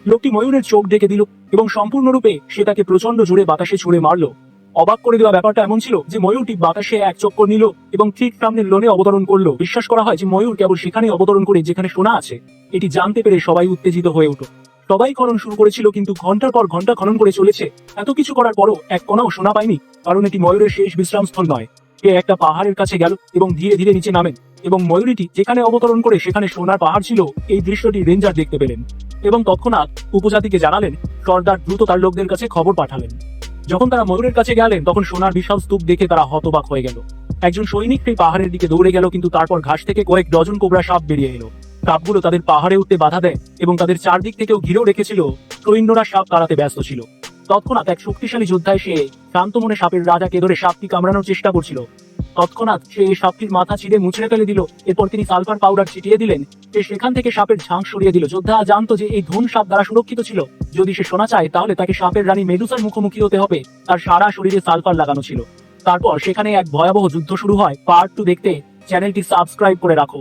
লোকটি ময়ূরের চোখ ঢেকে দিল এবং সম্পূর্ণরূপে সে তাকে প্রচন্ড জোরে বাতাসে ছুঁড়ে মারলো। অবাক করে দেওয়া ব্যাপারটা এমন ছিল যে ময়ূরটি বাতাসে এক চক্কর নিল এবং ঠিক সামনের লনে অবতরণ করলো। বিশ্বাস করা হয় যে ময়ূর কেবল সেখানে অবতরণ করে যেখানে সোনা আছে। এটি জানতে পেরে সবাই উত্তেজিত হয়ে উঠল। সবাই খনন শুরু করেছিল, কিন্তু ঘন্টার পর ঘন্টা খনন করে চলেছে। এত কিছু করার পরও এক কণাও সোনা পায়নি, কারণ এটি ময়ূরের শেষ বিশ্রামস্থল নয়। সে একটা পাহাড়ের কাছে গেল এবং ধীরে ধীরে নিচে নামেন, এবং ময়ূরীটি যেখানে অবতরণ করে সেখানে সোনার পাহাড় ছিল। এই দৃশ্যটি রেঞ্জার দেখতে পেলেন এবং তৎক্ষণাৎ উপজাতিকে জানালেন। সর্দার দ্রুত তার লোকদের কাছে খবর পাঠালেন। যখন তারা ময়ূরের কাছে গেলেন তখন সোনার বিশাল স্তূপ দেখে তারা হতবাক হয়ে গেল। একজন সৈনিক সেই পাহাড়ের দিকে দৌড়ে গেল, কিন্তু তারপর ঘাস থেকে কয়েক ডজন কোবরা সাপ বেরিয়ে এলো। সাপগুলো তাদের পাহাড়ে উঠতে বাধা দেয় এবং তাদের চারদিক থেকেও ঘিরেও রেখেছিল। সৈন্যরা সাপ তাড়াতে ব্যস্ত ছিল। তৎক্ষণাৎ এক শক্তিশালী যোদ্ধা এসে শান্ত মনে সাপের রাজাকে ধরে সাপটি কামড়ানোর চেষ্টা করছিল। তৎক্ষণাৎ সে এই সাপটির মাথা ছিঁড়ে মুচড়ে ফেলে দিল। এরপর তিনি সালফার পাউডার ছিটিয়ে দিলেন। সে সেখান থেকে সাপের ঝাঁক সরিয়ে দিল। যোদ্ধা জানতো যে এই ধন সাপ দ্বারা সুরক্ষিত ছিল। যদি সে সোনা চায় তাহলে তাকে সাপের রানী মেডুসার মুখোমুখি হতে হবে। তার সারা শরীরে সালফার লাগানো ছিল। তারপর সেখানে এক ভয়াবহ যুদ্ধ শুরু হয়। পার্ট 2 দেখতে চ্যানেলটি সাবস্ক্রাইব করে রাখো।